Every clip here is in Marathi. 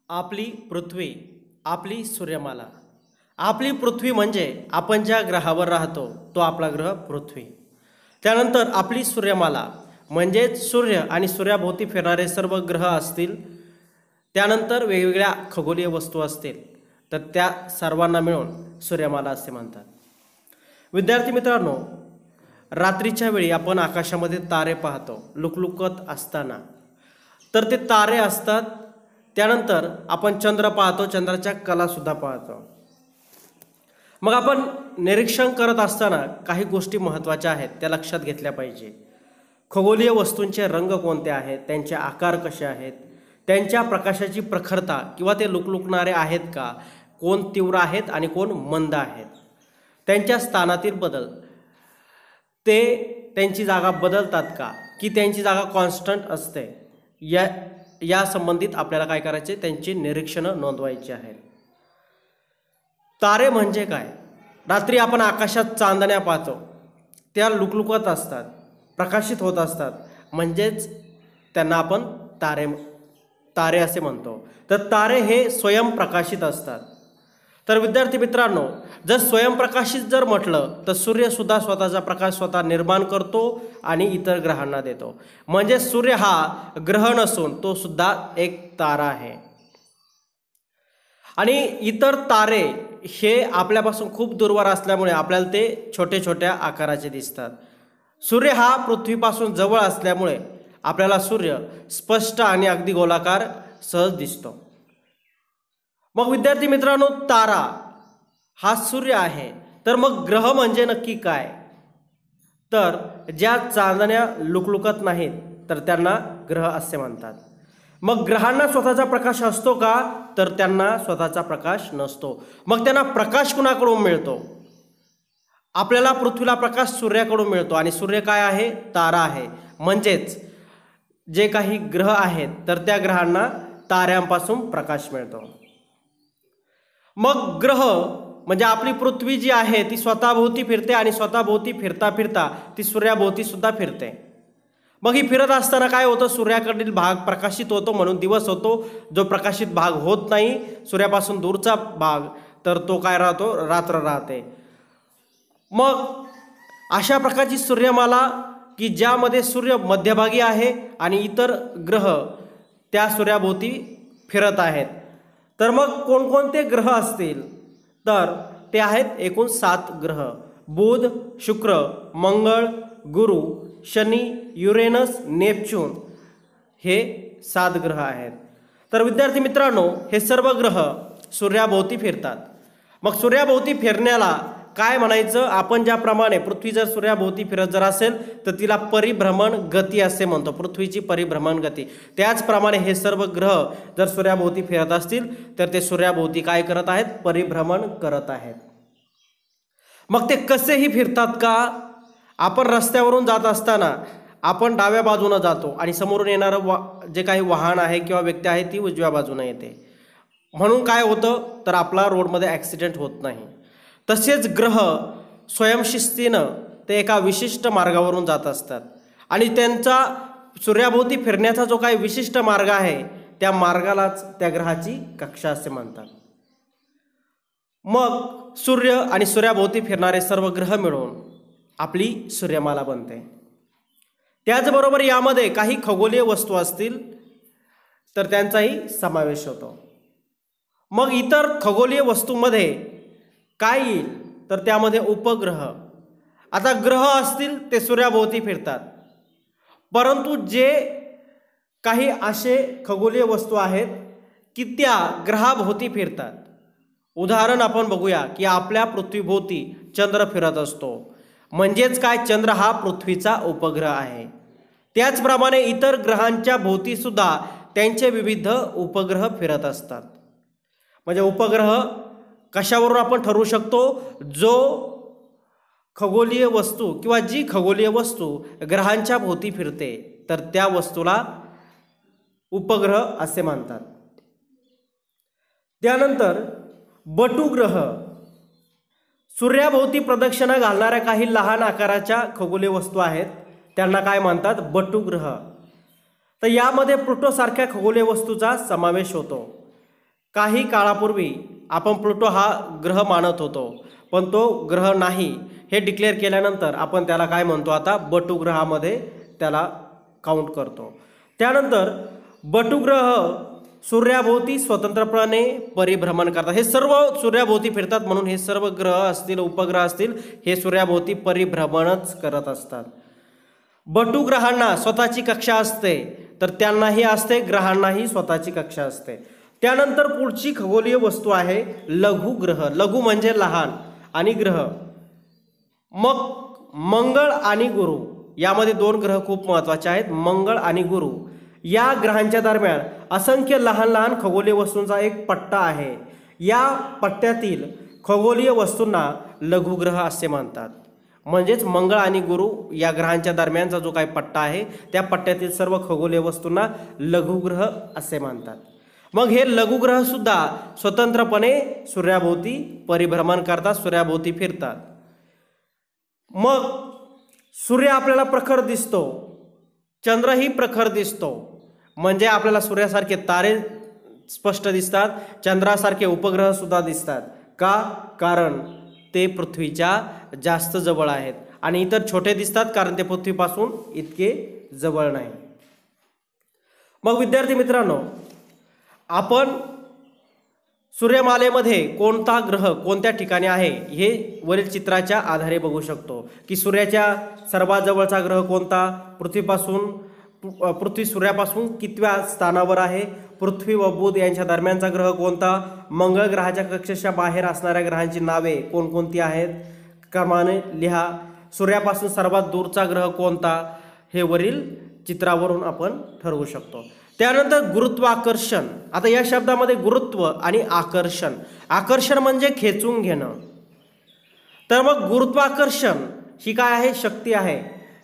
आपली पृथ्वी, आपली सूर्यमाला. आपली पृथ्वी म्हणजे आपण ज्या ग्रहावर राहतो तो आपला ग्रह पृथ्वी. त्यानंतर आपली सूर्यमाला म्हणजेच सूर्य आणि सूर्याभोवती फिरणारे सर्व ग्रह असतील. त्यानंतर वेगवेगळ्या खगोलीय वस्तू असतील, तर त्या सर्वांना मिळून सूर्यमाला असे म्हणतात. विद्यार्थी मित्रांनो, रात्रीच्या वेळी आपण आकाशामध्ये तारे पाहतो लुकलुकत असताना. तर ते तारे असतात. त्यानंतर आपण चंद्र पाहतो, चंद्राच्या कलासुद्धा पाहतो. मग आपण निरीक्षण करत असताना काही गोष्टी महत्त्वाच्या आहेत, त्या लक्षात घेतल्या पाहिजे. खगोलीय वस्तूंचे रंग कोणते आहेत, त्यांचे आकार कसे आहेत, त्यांच्या प्रकाशाची प्रखरता किंवा ते लुकलुकणारे आहेत का, कोण तीव्र आहेत आणि कोण मंद आहेत, त्यांच्या स्थानातील बदल, ते त्यांची जागा बदलतात का की त्यांची जागा कॉन्स्टंट असते, या संबंधित आपल्याला काय करायचे, त्यांची निरीक्षणं नोंदवायची आहेत. तारे म्हणजे काय? रात्री आपण आकाशात चांदण्या पाहतो, त्या लुकलुकत असतात, प्रकाशित होत असतात, म्हणजेच त्यांना आपण तारे असे म्हणतो. तर तारे हे स्वयंप्रकाशित असतात. तर विद्यार्थी मित्रांनो, जर स्वयंप्रकाशित जर म्हटलं तर सूर्यसुद्धा स्वतःचा प्रकाश स्वतः निर्माण करतो आणि इतर ग्रहांना देतो. म्हणजे सूर्य हा ग्रह नसून तो सुद्धा एक तारा आहे. आणि इतर तारे हे आपल्यापासून खूप दूरवर असल्यामुळे आपल्याला ते छोटे छोट्या आकाराचे दिसतात. सूर्य हा पृथ्वीपासून जवळ असल्यामुळे आपल्याला सूर्य स्पष्ट आणि अगदी गोलाकार सहज दिसतो. मग विद्यार्थी मित्रांनो, तारा हा सूर्य आहे. तर मग ग्रह म्हणजे नक्की काय? तर ज्या चांदण्या लुकलुकत नाहीत तर त्यांना ग्रह असे म्हणतात. मग ग्रहांना स्वतःचा प्रकाश असतो का? तर त्यांना स्वतःचा प्रकाश नसतो. मग त्यांना प्रकाश कुणाकडून मिळतो? आपल्याला पृथ्वीला प्रकाश सूर्याकडून मिळतो आणि सूर्य काय आहे? तारा आहे. म्हणजेच जे काही ग्रह आहेत तर त्या ग्रहांना ताऱ्यांपासून प्रकाश मिळतो. मग ग्रह म्हणजे आपली पृथ्वी जी आहे ती स्वतःभोवती फिरते आणि स्वतःभोवती फिरता फिरता ती सूर्याभोवती सुद्धा फिरते. मग ही फिरत असताना काय होतं, सूर्याकडील भाग प्रकाशित होतो म्हणून दिवस होतो. जो प्रकाशित भाग होत नाही, सूर्यापासून दूरचा भाग, तर तो काय राहतो? रात्र राहते. मग अशा प्रकारची सूर्यमाला की ज्यामध्ये सूर्य मध्यभागी आहे आणि इतर ग्रह त्या सूर्याभोवती फिरत आहेत. तर मग कोणकोणते ग्रह असतील? तर ते आहेत एकूण 7 ग्रह. बुध, शुक्र, मंगळ, गुरु, शनी, युरेनस, नेपच्यून हे 7 ग्रह आहेत. तर विद्यार्थी मित्रांनो, हे सर्व ग्रह सूर्याभोवती फिरतात. मग सूर्याभोवती फिरण्याला काय म्हणायचं? आपण ज्याप्रमाणे पृथ्वी जर सूर्याभोवती फिरत जर असेल तर तिला परिभ्रमण गती असे म्हणतो, पृथ्वीची परिभ्रमण गती. त्याचप्रमाणे हे सर्व ग्रह जर सूर्याभोवती फिरत असतील तर ते सूर्याभोवती काय करत आहेत? परिभ्रमण करत आहेत. मग ते कसेही फिरतात का? आपण रस्त्यावरून जात असताना आपण डाव्या बाजूने जातो आणि समोरून येणारं जे काही वाहन आहे किंवा व्यक्ती आहे ती उजव्या बाजूने येते. म्हणून काय होतं? तर आपला रोडमध्ये ॲक्सिडेंट होत नाही. तसेच ग्रह स्वयंशिस्तीनं ते एका विशिष्ट मार्गावरून जात असतात आणि त्यांचा सूर्याभोवती फिरण्याचा जो काही विशिष्ट मार्ग आहे त्या मार्गालाच त्या ग्रहाची कक्षा असे म्हणतात. मग सूर्य आणि सूर्याभोवती फिरणारे सर्व ग्रह मिळून आपली सूर्यमाला बनते. त्याचबरोबर यामध्ये काही खगोलीय वस्तू असतील तर त्यांचाही समावेश होतो. मग इतर खगोलीय वस्तूंमध्ये काय येईल? तर त्यामध्ये उपग्रह. आता ग्रह असतील ते सूर्याभोवती फिरतात, परंतु जे काही असे खगोलीय वस्तू आहेत की त्या ग्रहाभोवती फिरतात. उदाहरण आपण बघूया की आपल्या पृथ्वीभोवती चंद्र फिरत असतो, म्हणजेच काय? चंद्र हा पृथ्वीचा उपग्रह आहे. त्याचप्रमाणे इतर ग्रहांच्या भोवती सुद्धा त्यांचे विविध उपग्रह फिरत असतात. म्हणजे उपग्रह कशावरून आपण ठरवू शकतो? जो खगोलीय वस्तू किंवा जी खगोलीय वस्तू ग्रहांच्या भोवती फिरते तर त्या वस्तूला उपग्रह असे म्हणतात. त्यानंतर बटुग्रह. सूर्याभोवती प्रदक्षिणा घालणाऱ्या काही लहान आकाराच्या खगोलीय वस्तू आहेत, त्यांना काय म्हणतात? बटुग्रह. तर यामध्ये प्लुटोसारख्या खगोलीय वस्तूचा समावेश होतो. काही काळापूर्वी आपण प्लुटो हा ग्रह मानत होतो, पण तो ग्रह नाही हे डिक्लेअर केल्यानंतर आपण त्याला काय म्हणतो, आता बटू ग्रहामध्ये त्याला काउंट करतो. त्यानंतर बटू ग्रह सूर्याभोवती स्वतंत्रपणे परिभ्रमण करतात. हे सर्व सूर्याभोवती फिरतात, म्हणून हे सर्व ग्रह असतील, उपग्रह असतील, हे सूर्याभोवती परिभ्रमणच करत असतात. बटू ग्रहांना स्वतःची कक्षा असते, तर त्यांनाही असते, ग्रहांनाही स्वतःची कक्षा असते. त्यानंतर पुढची खगोलीय वस्तू आहे लघु ग्रह. लघु म्हणजे लहान आणि ग्रह. मग मंगळ आणि गुरु, यामध्ये दोन ग्रह खूप महत्त्वाचे आहेत, मंगळ आणि गुरु. या ग्रहांच्या दरम्यान असंख्य लहान लहान खगोलीय वस्तूंचा एक पट्टा आहे. या पट्ट्यातील खगोलीय वस्तूंना लघुग्रह असे म्हणतात. म्हणजेच मंगळ आणि गुरु या ग्रहांच्या दरम्यानचा जो काही पट्टा आहे, त्या पट्ट्यातील सर्व खगोलीय वस्तूंना लघुग्रह असे म्हणतात. मग हे लघुग्रह सुद्धा स्वतंत्रपणे सूर्याभोवती परिभ्रमण करतात, सूर्याभोवती फिरतात. मग सूर्य आपल्याला प्रखर दिसतो, चंद्रही प्रखर दिसतो, म्हणजे आपल्याला सूर्यासारखे तारे स्पष्ट दिसतात, चंद्रासारखे उपग्रह सुद्धा दिसतात. का? कारण ते पृथ्वीच्या जास्त जवळ आहेत, आणि इतर छोटे दिसतात कारण ते पृथ्वीपासून इतके जवळ नाही. मग विद्यार्थी मित्रांनो, आपण सूर्यमालेमध्ये कोणता ग्रह कोणत्या ठिकाणी आहे हे वरील चित्राच्या आधारे बघू शकतो. की सूर्याच्या सर्वात जवळचा ग्रह कोणता, पृथ्वी सूर्यापासून कितव्या स्थानावर आहे, पृथ्वी व बुध यांच्या दरम्यानचा ग्रह कोणता, मंगळ ग्रहाच्या कक्षेच्या बाहेर असणाऱ्या ग्रहांची नावे कोणकोणती आहेत, क्रमाने लिहा. सूर्यापासून सर्वात दूरचा ग्रह कोणता, हे वरील चित्रावरून आपण ठरवू शकतो. त्यानंतर गुरुत्वाकर्षण. आता या शब्दामध्ये गुरुत्व आणि आकर्षण, आकर्षण म्हणजे खेचून घेणं. तर मग गुरुत्वाकर्षण ही काय आहे, शक्ती आहे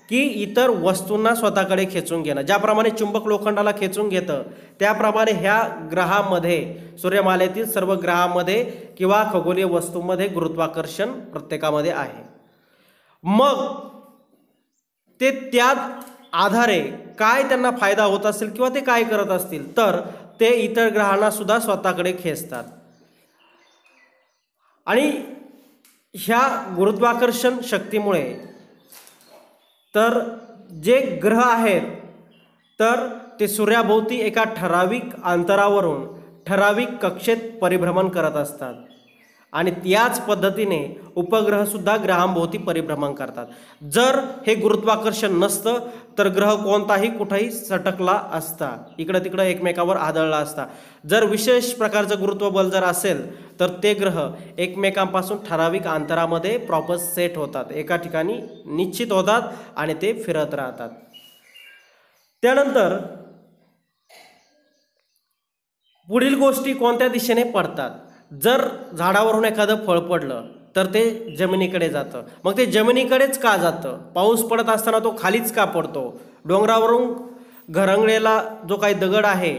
की इतर वस्तूंना स्वतःकडे खेचून घेणं. ज्याप्रमाणे चुंबक लोखंडाला खेचून घेतं, त्याप्रमाणे ह्या ग्रहामध्ये, सूर्यमालेतील सर्व ग्रहामध्ये किंवा खगोलीय वस्तूंमध्ये गुरुत्वाकर्षण प्रत्येकामध्ये आहे. मग ते त्या आधारे काय त्यांना फायदा होत असेल किंवा ते काय करत असतील, तर ते इतर ग्रहांना सुद्धा स्वतःकडे खेचतात. आणि ह्या गुरुत्वाकर्षण शक्तीमुळे तर जे ग्रह आहेत तर ते सूर्याभोवती एका ठराविक अंतरावरून ठराविक कक्षेत परिभ्रमण करत असतात, आणि याच पद्धतीने उपग्रहसुद्धा ग्रहांभोवती परिभ्रमण करतात. जर हे गुरुत्वाकर्षण नसतं तर ग्रह कोणताही कुठेही सटकला असता, इकडं तिकडं एकमेकावर आदळला असता. जर विशेष प्रकारचं गुरुत्वबल जर असेल तर ते ग्रह एकमेकांपासून ठराविक अंतरामध्ये प्रॉपर सेट होतात, एका ठिकाणी निश्चित होतात आणि ते फिरत राहतात. त्यानंतर पुढील गोष्टी कोणत्या दिशेने पडतात. जर झाडावरून एखादं फळ पडलं तर ते जमिनीकडे जातं. मग ते जमिनीकडेच का जातं? पाऊस पडत असताना तो खालीच का पडतो? डोंगरावरून घरंगळलेला जो काही दगड आहे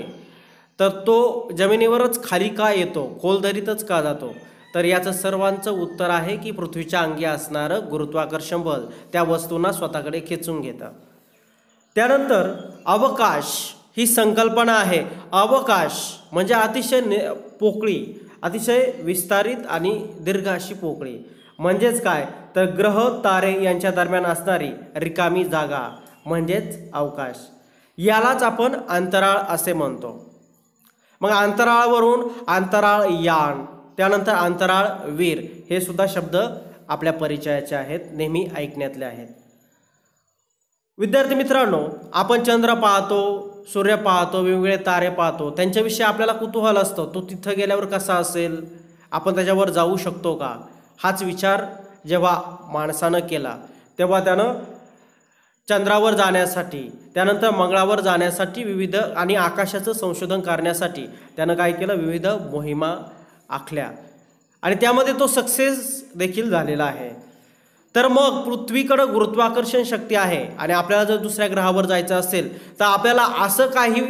तर तो जमिनीवरच खाली का येतो, खोलदरीतच का जातो? तर याचं सर्वांचं उत्तर आहे की पृथ्वीच्या अंगी असणारं गुरुत्वाकर्षण बल त्या वस्तूंना स्वतःकडे खेचून घेतं. त्यानंतर अवकाश ही संकल्पना आहे. अवकाश म्हणजे अतिशय पोकळी, अतिशय विस्तारित आणि दीर्घ अशी पोकळी. म्हणजेच काय, तर ग्रह तारे यांच्या दरम्यान असणारी रिकामी जागा म्हणजेच अवकाश. यालाच आपण अंतराळ असे म्हणतो. मग अंतराळावरून अंतराळ यान, त्यानंतर अंतराळवीर हे सुद्धा शब्द आपल्या परिचयाचे आहेत, नेहमी ऐकण्यातले आहेत. विद्यार्थी मित्रांनो, आपण चंद्र पाहतो, सूर्य पाहतो, वेगवेगळे तारे पाहतो, त्यांच्याविषयी आपल्याला कुतूहल असतं. तो तिथं गेल्यावर कसा असेल, आपण त्याच्यावर जाऊ शकतो का? हाच विचार जेव्हा माणसानं केला तेव्हा त्यानं चंद्रावर जाण्यासाठी, त्यानंतर मंगळावर जाण्यासाठी विविध आणि आकाशाचं संशोधन करण्यासाठी त्यानं काय केलं, विविध मोहिमा आखल्या, आणि त्यामध्ये तो सक्सेस देखील झालेला आहे. तर मग पृथ्वीकडं गुरुत्वाकर्षण शक्ती आहे, आणि आपल्याला जर दुसऱ्या ग्रहावर जायचं असेल तर आपल्याला असं काही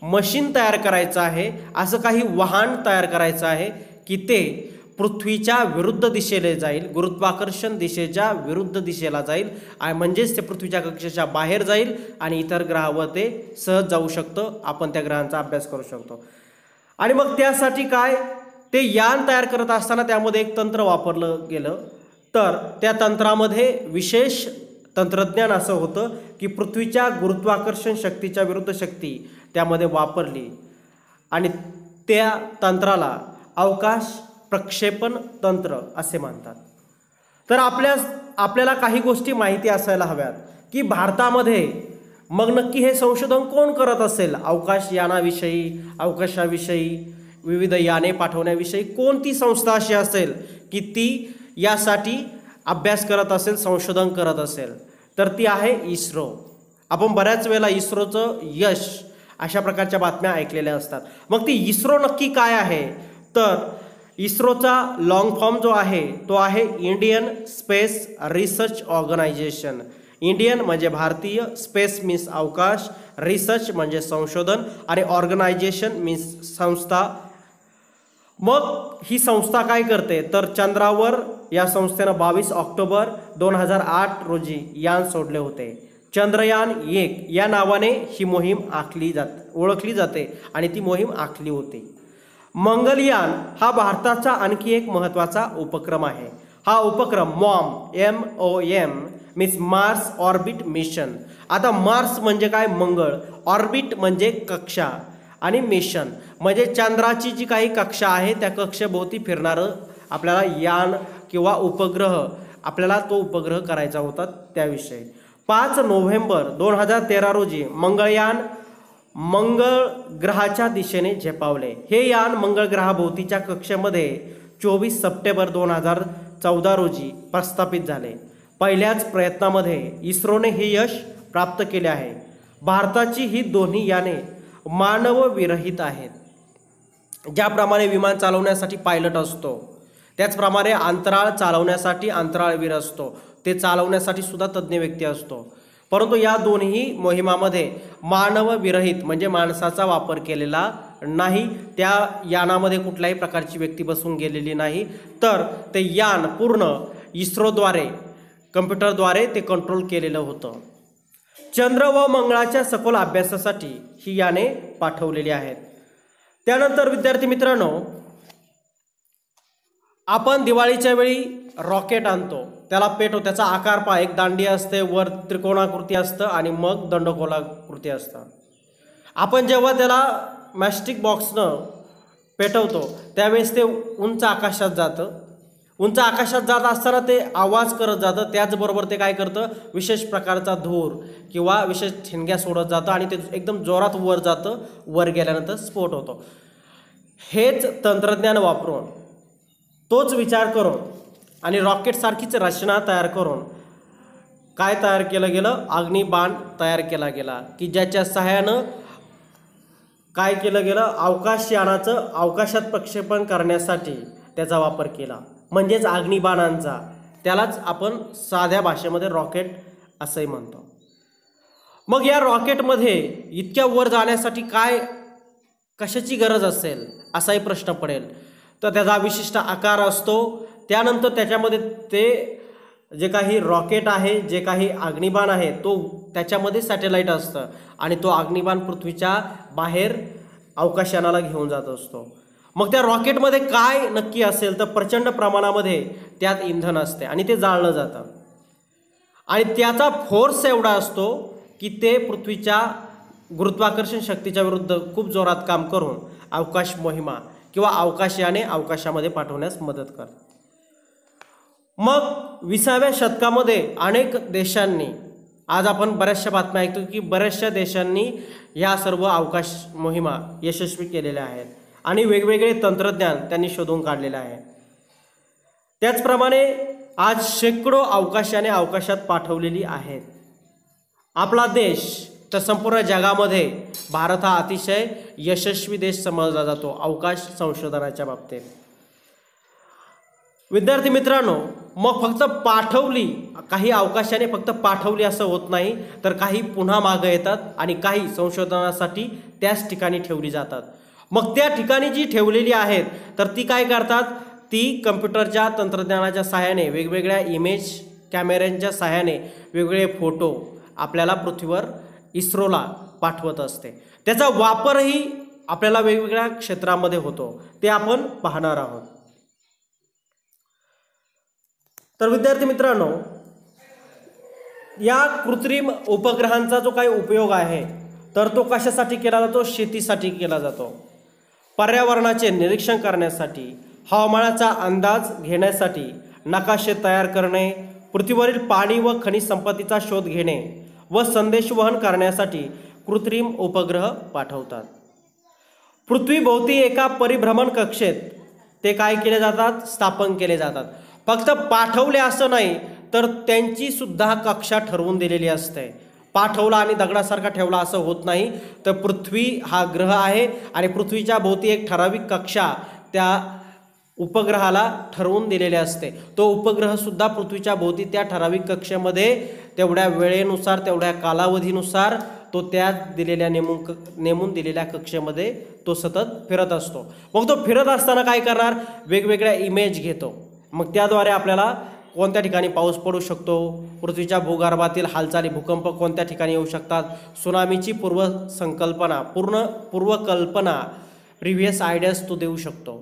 मशीन तयार करायचं आहे, असं काही वाहन तयार करायचं आहे की ते पृथ्वीच्या विरुद्ध दिशेला जाईल, गुरुत्वाकर्षण दिशेच्या विरुद्ध दिशेला जाईल, आणि म्हणजेच ते पृथ्वीच्या कक्षेच्या बाहेर जाईल आणि इतर ग्रहावर ते सहज जाऊ शकतं. आपण त्या ग्रहांचा अभ्यास करू शकतो. आणि मग त्यासाठी काय, ते यान तयार करत असताना त्यामध्ये एक तंत्र वापरलं गेलं. तर त्या तंत्रामध्ये विशेष तंत्रज्ञान असं होतं की पृथ्वीच्या गुरुत्वाकर्षण शक्तीच्या विरुद्ध शक्ती त्यामध्ये वापरली आणि त्या तंत्राला अवकाश प्रक्षेपण तंत्र असे म्हणतात. तर आपल्याला काही गोष्टी माहिती असायला हव्यात की भारतामध्ये मग नक्की हे संशोधन कोण करत असेल. अवकाश यानाविषयी, अवकाशाविषयी, विविध याने पाठवण्याविषयी कोणती संस्था अशी असेल की ती यासाठी अभ्यास करत असेल, संशोधन करत असेल, तर ती आहे इस्रो. आपण बऱ्याच वेळेला इस्रोचं यश अशा प्रकारच्या बातम्या ऐकलेल्या असतात. मग ती इस्रो नक्की काय आहे, तर इस्रोचा लॉंग फॉर्म जो आहे तो आहे Indian space research organisation. Indian म्हणजे भारतीय, स्पेस मीन्स अवकाश, रिसर्च म्हणजे संशोधन आणि ऑर्गनायझेशन मीन्स संस्था. मग ही संस्था काय करते, तर चंद्रावर या संस्थेनं 22 ऑक्टोबर 2008 रोजी यान सोडले होते. चंद्रयान 1 या नावाने ही मोहीम ओळखली जाते आणि ती मोहीम आखली होती. मंगलयान हा भारताचा आणखी एक महत्त्वाचा उपक्रम आहे. हा उपक्रम MOM means Mars orbit mission. आता मार्स म्हणजे काय, मंगळ, ऑर्बिट म्हणजे कक्षा आणि मिशन म्हणजे चंद्राची जी काही कक्षा आहे त्या कक्षेभोवती फिरणारं आपल्याला यान किंवा उपग्रह, आपल्याला तो उपग्रह करायचा होता त्याविषयी. 5 नोव्हेंबर 2013 रोजी मंगळयान मंगळ ग्रहाच्या दिशेने झेपावले. हे यान मंगळ ग्रहाभोवतीच्या कक्षेमध्ये 24 सप्टेंबर 2014 रोजी प्रस्थापित झाले. पहिल्याच प्रयत्नामध्ये इस्रोने हे यश प्राप्त केले आहे. भारताची ही दोन्ही याने मानवविरहित आहेत. ज्याप्रमाणे विमान चालवण्यासाठी पायलट असतो त्याचप्रमाणे अंतराळ चालवण्यासाठी अंतराळवीर असतो, ते चालवण्यासाठी सुद्धा तज्ज्ञ व्यक्ती असतो. परंतु या दोन्ही मोहिमामध्ये मानवविरहित म्हणजे माणसाचा वापर केलेला नाही. त्या यानामध्ये कुठल्याही प्रकारची व्यक्ती बसून गेलेली नाही, तर ते यान पूर्ण इस्रोद्वारे कम्प्युटरद्वारे ते कंट्रोल केलेलं होतं. चंद्र व मंगळाच्या सखोल अभ्यासासाठी ही याने पाठवलेली आहेत. त्यानंतर विद्यार्थी मित्रांनो, आपण दिवाळीच्या वेळी रॉकेट आणतो, त्याला पेटो, त्याचा आकार पहा, एक दांडी असते, वर त्रिकोणाकृती असतं आणि मग दंडगोलाकृती असतं. आपण जेव्हा त्याला मॅस्टिक बॉक्सनं पेटवतो त्यावेळेस ते उंच आकाशात जातं. उंच आकाशात जात असताना ते आवाज करत जातं, त्याचबरोबर ते काय करतं, विशेष प्रकारचा धूर किंवा विशेष ठिणग्या सोडत जातं आणि ते एकदम जोरात वर जातं. वर गेल्यानंतर स्फोट होतो. हेच तंत्रज्ञान वापरून, तोच विचार करून आणि रॉकेटसारखीच रचना तयार करून काय तयार केलं गेलं, अग्निबाण तयार केला गेला की ज्याच्या सहाय्यानं काय केलं गेलं, अवकाशयानाचं अवकाशात प्रक्षेपण करण्यासाठी त्याचा वापर केला, म्हणजेच अग्निबाणांचा. त्यालाच आपण साध्या भाषेमध्ये रॉकेट असंही म्हणतो. मग या रॉकेटमध्ये इतक्या वर जाण्यासाठी कशाची गरज असेल असाही प्रश्न पडेल. तर त्याचा विशिष्ट आकार असतो. त्यानंतर त्याच्यामध्ये ते जे काही रॉकेट आहे, जे काही अग्निबाण आहे, तो त्याच्यामध्ये सॅटेलाईट असतं आणि तो अग्निबाण पृथ्वीच्या बाहेर अवकाशयानाला घेऊन जात असतो. मग त्या रॉकेटमध्ये काय नक्की असेल, तर प्रचंड प्रमाणामध्ये त्यात इंधन असते आणि ते जाळलं जातं आणि त्याचा फोर्स एवढा असतो की ते पृथ्वीच्या गुरुत्वाकर्षण शक्तीच्या विरुद्ध खूप जोरात काम करून अवकाश मोहिमा किंवा अवकाशयाने अवकाशामध्ये पाठवण्यास मदत करतात. मग 20व्या शतकामध्ये अनेक देशांनी, आज आपण बऱ्याचशा बातम्या ऐकतो की बऱ्याचशा देशांनी ह्या सर्व अवकाश मोहिमा यशस्वी केलेल्या आहेत आणि वेगवेगळे तंत्रज्ञान त्यांनी शोधून काढलेले आहे. त्याचप्रमाणे आज शेकडो अवकाशयाने अवकाशात पाठवलेली आहेत. आपला देश तर संपूर्ण जगामध्ये भारत हा अतिशय यशस्वी देश समजला जातो अवकाश संशोधनाच्या बाबतीत. विद्यार्थी मित्रांनो, मग फक्त पाठवली, काही अवकाशाने फक्त पाठवली असं होत नाही, तर काही पुन्हा मागं येतात आणि काही संशोधनासाठी त्याच ठिकाणी ठेवली जातात. मग त्या ठिकाणी जी ठेवलेली आहेत तर ती काय करतात, ती कम्प्युटरच्या तंत्रज्ञानाच्या सहाय्याने, वेगवेगळ्या इमेज कॅमेऱ्यांच्या सहाय्याने वेगवेगळे फोटो आपल्याला पृथ्वीवर इस्रोला पाठवत असते. त्याचा वापरही आपल्याला वेगवेगळ्या क्षेत्रामध्ये होतो ते आपण पाहणार आहोत. तर विद्यार्थी मित्रांनो, या कृत्रिम उपग्रहांचा जो काही उपयोग आहे तर तो कशासाठी केला जातो? शेतीसाठी केला जातो, पर्यावरणाचे निरीक्षण करण्यासाठी, हवामानाचा अंदाज घेण्यासाठी, नकाशे तयार करणे, पृथ्वीवरील पाणी व खनिज संपत्तीचा शोध घेणे व संदेशवहन करण्यासाठी कृत्रिम उपग्रह पाठवतात. पृथ्वीभोवती एका परिभ्रमण कक्षेत ते काय केले जातात? स्थापन केले जातात. फक्त पाठवले असं नाही तर त्यांची सुद्धा कक्षा ठरवून दिलेली असते. पाठवला आणि दगडासारखा ठेवला असं होत नाही. तर पृथ्वी हा ग्रह आहे आणि पृथ्वीच्या भोवती एक ठराविक कक्षा त्या उपग्रहाला ठरवून दिलेले असते. तो उपग्रहसुद्धा पृथ्वीच्या भोवती त्या ठराविक कक्षेमध्ये तेवढ्या वेळेनुसार तेवढ्या कालावधीनुसार तो त्या दिलेल्या नेमून दिलेल्या कक्षेमध्ये तो सतत फिरत असतो. मग तो फिरत असताना काय करणार? वेगवेगळ्या इमेज घेतो. मग त्याद्वारे आपल्याला कोणत्या ठिकाणी पाऊस पडू शकतो, पृथ्वीच्या भूगर्भातील हालचाली, भूकंप कोणत्या ठिकाणी येऊ शकतात, सुनामीची पूर्वकल्पना प्रिव्हियस आयडियाज तो देऊ शकतो.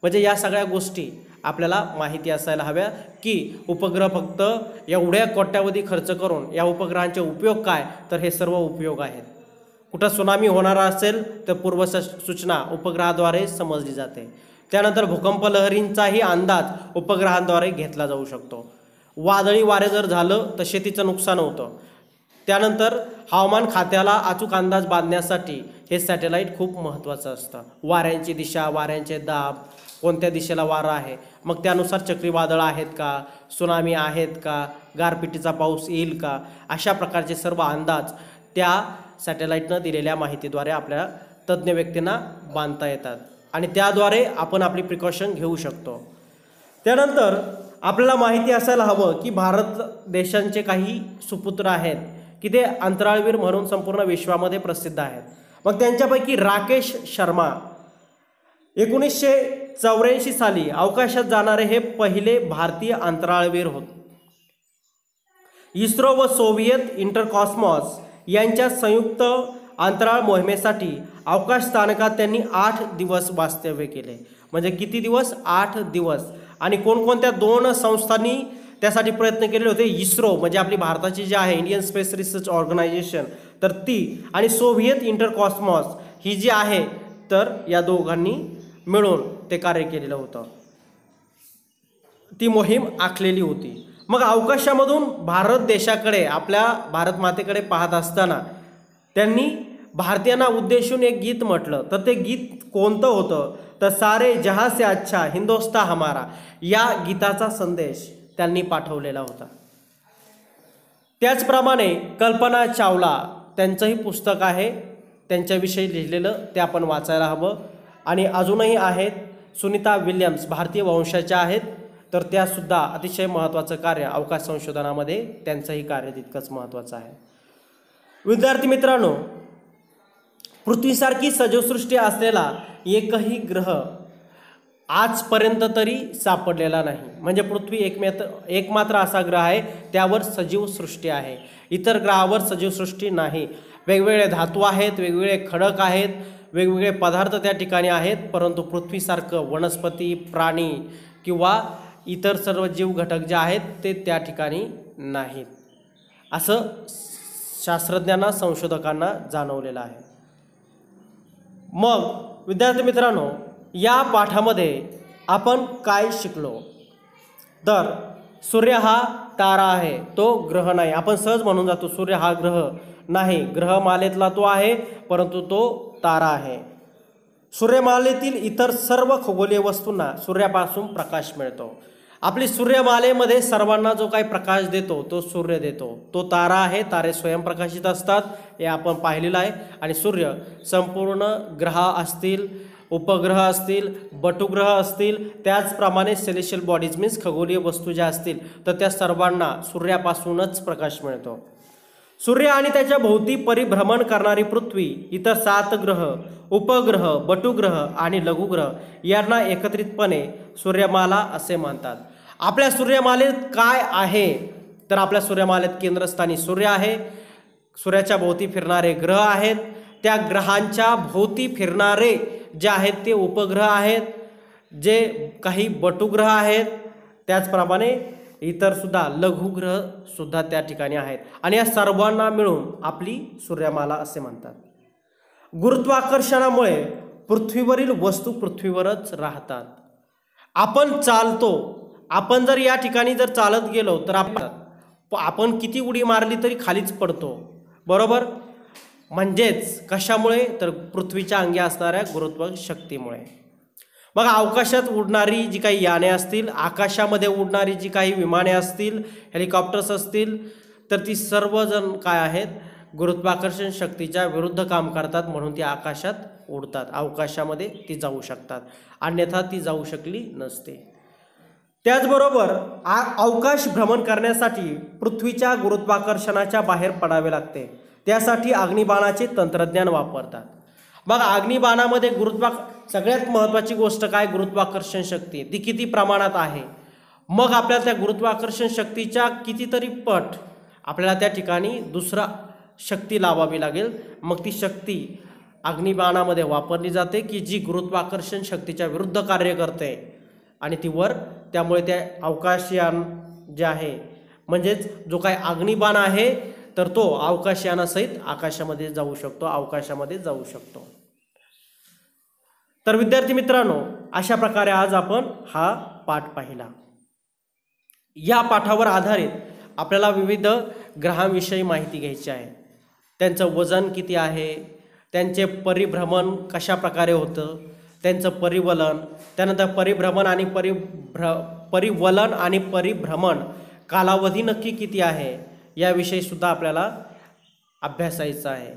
म्हणजे या सगळ्या गोष्टी आपल्याला माहिती असायला हव्या की उपग्रह फक्त एवढ्या कोट्यावधी खर्च करून या उपग्रहांचे उपयोग काय? तर हे सर्व उपयोग आहेत. कुठं सुनामी होणार असेल तर पूर्वसूचना उपग्रहाद्वारे समजली जाते. त्यानंतर भूकंप लहरींचाही अंदाज उपग्रहांद्वारे घेतला जाऊ शकतो. वादळी वारे जर झालं तर शेतीचं नुकसान होतं. त्यानंतर हवामान खात्याला अचूक अंदाज बांधण्यासाठी हे सॅटेलाईट खूप महत्त्वाचं असतं. वाऱ्यांची दिशा, वाऱ्यांचे दाब, कोणत्या दिशेला वारा आहे, मग त्यानुसार चक्रीवादळ आहेत का, सुनामी आहेत का, गारपिटीचा पाऊस येईल का, अशा प्रकारचे सर्व अंदाज त्या सॅटेलाईटनं दिलेल्या माहितीद्वारे आपल्या तज्ज्ञ व्यक्तींना बांधता येतात आणि त्याद्वारे आपण आपली प्रिकॉशन घेऊ शकतो. त्यानंतर आपल्याला माहिती असायला हवं की भारत देशांचे काही सुपुत्र आहेत की ते अंतराळवीर म्हणून संपूर्ण विश्वामध्ये प्रसिद्ध आहेत. मग त्यांच्यापैकी राकेश शर्मा 1984 साली अवकाशात जाणारे हे पहिले भारतीय अंतराळवीर होते. इस्रो व सोव्हिएत इंटरकॉस्मॉस यांच्या संयुक्त अंतराळ मोहिमेसाठी अवकाश स्थानकात त्यांनी 8 दिवस वास्तव्य केले. म्हणजे किती दिवस? 8 दिवस. आणि कोणकोणत्या 2 संस्थांनी त्यासाठी प्रयत्न केलेले होते? इस्रो म्हणजे आपली भारताची जी आहे इंडियन स्पेस रिसर्च ऑर्गनायझेशन, तर ती, आणि सोव्हिएत इंटरकॉस्मॉस ही जी आहे, तर या दोघांनी मिळून ते कार्य केलेलं होतं. ती मोहीम आखलेली होती. मग अवकाशामधून भारत देशाकडे, आपल्या भारत मातेकडे पाहत असताना त्यांनी भारतीयांना उद्देशून एक गीत म्हटलं. तर ते गीत कोणतं होतं? तर सारे जहां से अच्छा हिंदुस्तान हमारा, या गीताचा संदेश त्यांनी पाठवलेला होता. त्याचप्रमाणे कल्पना चावला त्यांचंही पुस्तक आहे, त्यांच्याविषयी लिहिलेलं, ते आपण वाचायला हवं. आणि अजूनही आहेत सुनीता विल्यम्स, भारतीय वंशाच्या आहेत, तर त्यासुद्धा अतिशय महत्त्वाचं कार्य अवकाश संशोधनामध्ये त्यांचंही कार्य तितकंच महत्त्वाचं आहे. विद्यार्थी मित्रांनो, पृथ्वीसारखी सजीवसृष्टी असलेला एकही ग्रह आजपर्यंत तरी सापडलेला नाही. म्हणजे पृथ्वी एकमात्र असा ग्रह आहे त्यावर सजीवसृष्टी आहे. इतर ग्रहावर सजीवसृष्टी नाही. वेगवेगळे धातू आहेत, वेगवेगळे खडक आहेत, वेगवेगळे पदार्थ त्या ठिकाणी आहेत, परंतु पृथ्वीसारखं वनस्पती, प्राणी किंवा इतर सर्व जीव घटक जे आहेत ते त्या ठिकाणी नाहीत, असं शास्त्रज्ञांना, संशोधकांना जाणवलेलं आहे. मग विद्यार्थी मित्रांनो, या पाठामध्ये आपण काय शिकलो? तर सूर्य हा तारा आहे, तो ग्रह नाही. आपण सहज म्हणून जातो सूर्य हा ग्रह नाही, ग्रहमालेतला तो आहे, परंतु तो तारा आहे. सूर्यमालेतील इतर सर्व खगोलीय वस्तूंना सूर्यापासून प्रकाश मिळतो. आपली सूर्यमालेमध्ये सर्वांना जो काही प्रकाश देतो तो सूर्य देतो. तो तारा आहे, तारे स्वयंप्रकाशित असतात, हे आपण पाहिलेलं आहे. आणि सूर्य संपूर्ण ग्रह असतील, उपग्रह असतील, बटुग्रह असतील, त्याचप्रमाणे सेलेशियल बॉडीज मीन्स खगोलीय वस्तू ज्या असतील तर त्या सर्वांना सूर्यापासूनच प्रकाश मिळतो. सूर्य आणि त्याच्या भोवती परिभ्रमण करणारी पृथ्वी, इतर 7 ग्रह, उपग्रह, बटुग्रह आणि लघुग्रह यांना एकत्रितपणे सूर्यमाला असे म्हणतात. आपल्या सूर्यमालेत काय आहे? तर आपल्या सूर्यमालेत केंद्रस्थानी सूर्य आहे, सूर्याच्या भोवती फिरणारे ग्रह आहेत, त्या ग्रहांच्या भोवती फिरणारे जे आहेत ते उपग्रह आहेत, जे काही बटुग्रह आहेत, त्याचप्रमाणे इतरसुद्धा लघुग्रहसुद्धा त्या ठिकाणी आहेत आणि या सर्वांना मिळून आपली सूर्यमाला असे म्हणतात. गुरुत्वाकर्षणामुळे पृथ्वीवरील वस्तू पृथ्वीवरच राहतात. आपण चालतो, आपण जर या ठिकाणी जर चालत गेलो तर आपण किती उडी मारली तरी खालीच पडतो, बरोबर. म्हणजेच कशामुळे, तर पृथ्वीच्या अंगी असणाऱ्या गुरुत्व शक्तीमुळे. मग अवकाशात उडणारी जी काही याने असतील, आकाशामध्ये उडणारी जी काही विमाने असतील, हेलिकॉप्टर्स असतील, तर ती सर्वजण काय आहेत, गुरुत्वाकर्षण शक्तीच्या विरुद्ध काम करतात, म्हणून ती आकाशात उडतात, अवकाशामध्ये ती जाऊ शकतात, अन्यथा ती जाऊ शकली नसते. त्याचबरोबर अवकाश भ्रमण करण्यासाठी पृथ्वीच्या गुरुत्वाकर्षणाच्या बाहेर पडावे लागते. त्यासाठी अग्निबाणाचे तंत्रज्ञान वापरतात. मग अग्निबाणामध्ये सगळ्यात महत्त्वाची गोष्ट काय, गुरुत्वाकर्षण शक्ती ती किती प्रमाणात आहे. मग आपल्याला त्या गुरुत्वाकर्षण शक्तीच्या कितीतरी पट आपल्याला त्या ठिकाणी दुसरा शक्ती लावावी लागेल. मग ती शक्ती अग्निबाणामध्ये वापरली जाते की जी गुरुत्वाकर्षण शक्तीच्या विरुद्ध कार्य करते आणि ती वर, त्यामुळे त्या अवकाशयान जे आहे, म्हणजेच जो काही अग्निबाण आहे, तर तो अवकाशयानासहित आकाशामध्ये जाऊ शकतो, अवकाशामध्ये जाऊ शकतो. तर विद्यार्थी मित्रांनो, अशा प्रकारे आज आपण हा पाठ पाहिला. या पाठावर आधारित आपल्याला विविध ग्रहांविषयी माहिती घ्यायची आहे. त्यांचं वजन किती आहे, त्यांचे परिभ्रमण कशा प्रकारे होतं, त्यांचं परिवलन, त्यानंतर परिभ्रमण आणि परिवलन आणि परिभ्रमण कालावधी नक्की किती आहे, याविषयी सुद्धा आपल्याला अभ्यासायचं आहे.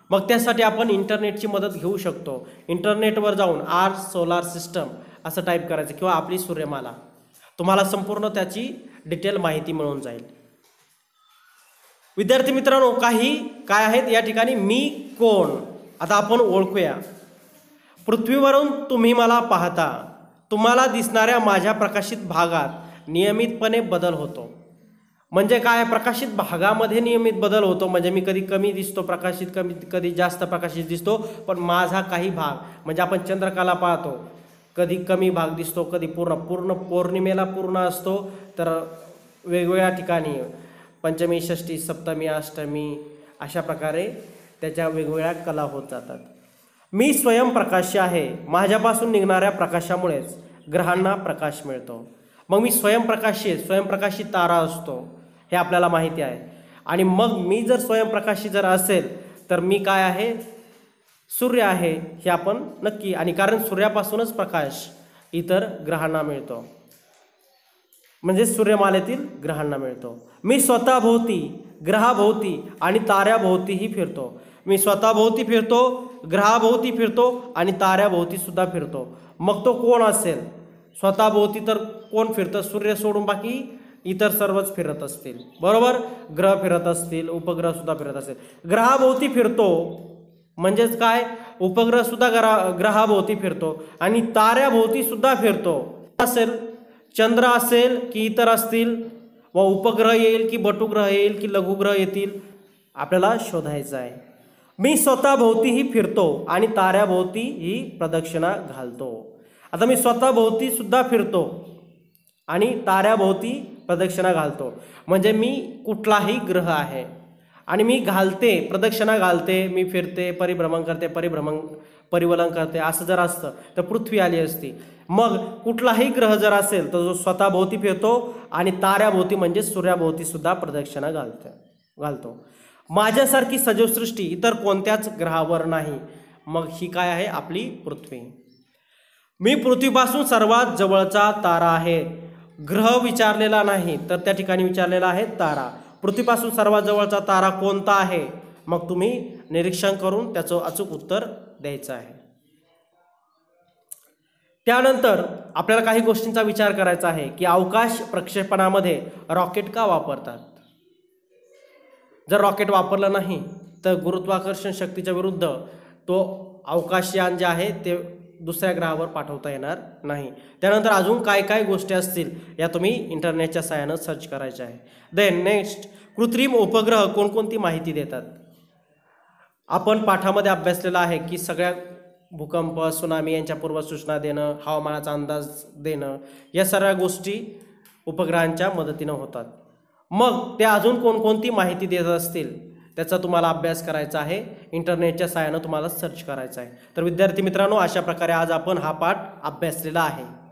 मग त्यासाठी आपण इंटरनेटची मदत घेऊ शकतो. इंटरनेटवर जाऊन आर्थ सोलार सिस्टम असं टाईप करायचं किंवा आपली सूर्यमाला, तुम्हाला संपूर्ण त्याची डिटेल माहिती मिळून जाईल. विद्यार्थी मित्रांनो, काही काय आहेत या ठिकाणी, मी कोण, आता आपण ओळखूया. पृथ्वीवरून तुम्ही मला पाहता, तुम्हाला दिसणाऱ्या माझ्या प्रकाशित भागात नियमितपणे बदल होतो. म्हणजे काय, प्रकाशित भागामध्ये नियमित बदल होतो. म्हणजे मी कधी कमी दिसतो प्रकाशित, कधी जास्त प्रकाशित दिसतो. पण माझा काही भाग, म्हणजे आपण चंद्रकला पाहतो, कधी कमी भाग दिसतो, कधी पूर्ण पौर्णिमेला पूर्ण असतो, तर वेगवेगळ्या ठिकाणी पंचमी, षष्ठी, सप्तमी, अष्टमी अशा प्रकारे त्याच्या वेगवेगळ्या कला होत जातात. मी स्वयंप्रकाशी आहे. माझ्यापासून निघणाऱ्या प्रकाशामुळेच ग्रहांना प्रकाश मिळतो. मग मी स्वयंप्रकाशी तारा असतो, हे आपल्याला माहिती आहे. आणि मग मी जर स्वयंप्रकाशी जर असेल तर मी काय आहे, सूर्य आहे, हे आपण नक्की. आणि कारण सूर्यापासूनच प्रकाश इतर ग्रहांना मिळतो, म्हणजे सूर्यमालेतील ग्रहांना मिळतो. मी स्वतःभोवती, ग्रहाभोवती आणि ताऱ्याभोवतीही फिरतो. मी स्वतःभोवती फिरतो, ग्रहाभोवती फिरतो आणि ताऱ्याभोवती सुद्धा फिरतो. मग तो कोण असेल, स्वतःभोवती तर कोण फिरतं, सूर्य सोडून बाकी इतर सर्वच फिरत असतील, बरोबर. ग्रह फिरत असतील, उपग्रह सुद्धा फिरत असतील. ग्रहाभोवती फिरतो म्हणजेच काय, उपग्रह सुद्धा ग्रहाभोवती फिरतो आणि ताऱ्याभोवती सुद्धा फिरतो. असेल चंद्र असेल की इतर असतील, व उपग्रह येईल की बटुग्रह येईल की लघुग्रह येतील, आपल्याला शोधायचं आहे. मी स्वतःभोवतीही फिरतो आणि ताऱ्याभोवतीही प्रदक्षिणा घालतो. आता मी स्वतःभोवती सुद्धा फिरतो आणि ताऱ्याभोवती प्रदक्षिणा घालतो, म्हणजे मी कुठलाही ग्रह आहे आणि मी घालते, प्रदक्षिणा घालते, मी फिरते, परिभ्रमण करते, परिवलन करते. असं जर असतं तर पृथ्वी आली असती. मग कुठलाही ग्रह जर असेल तर जो स्वतःभोवती फिरतो आणि ताऱ्याभोवती म्हणजे सूर्याभोवती सुद्धा प्रदक्षिणा घालतो. माझ्यासारखी सजीवसृष्टी इतर कोणत्याच ग्रहावर नाही. मग ही काय आहे, आपली पृथ्वी. मी पृथ्वीपासून सर्वात जवळचा तारा आहे. ग्रह विचारलेला नाही, तर त्या ठिकाणी विचारलेला आहे तारा. पृथ्वीपासून सर्वात जवळचा तारा कोणता आहे, मग तुम्ही निरीक्षण करून त्याचं अचूक उत्तर द्यायचं आहे. त्यानंतर आपल्याला काही गोष्टींचा विचार करायचा आहे की अवकाश प्रक्षेपणामध्ये रॉकेट का वापरतात. जर रॉकेट वापरलं नाही तर गुरुत्वाकर्षण शक्तीच्या विरुद्ध तो अवकाशयान जे आहे ते दुसऱ्या ग्रहावर पाठवता येणार नाही. त्यानंतर अजून काय काय गोष्टी असतील या तुम्ही इंटरनेटच्या सहाय्यानं सर्च करायच्या आहे. देन नेक्स्ट, कृत्रिम उपग्रह कोणकोणती माहिती देतात. आपण पाठामध्ये अभ्यासलेलं आहे की सगळ्या भूकंप, सुनामी यांच्या पूर्वसूचना देणं, हवामानाचा अंदाज देणं, या सर्व गोष्टी उपग्रहांच्या मदतीनं होतात. मग ते अजून कोणकोणती माहिती देत असतील त्याचा तुम्हाला अभ्यास करायचा आहे. इंटरनेटच्या सहाय्यानं तुम्हाला सर्च करायचं आहे. तर विद्यार्थी मित्रांनो, अशा प्रकारे आज आपण हा पाठ अभ्यासलेला आहे.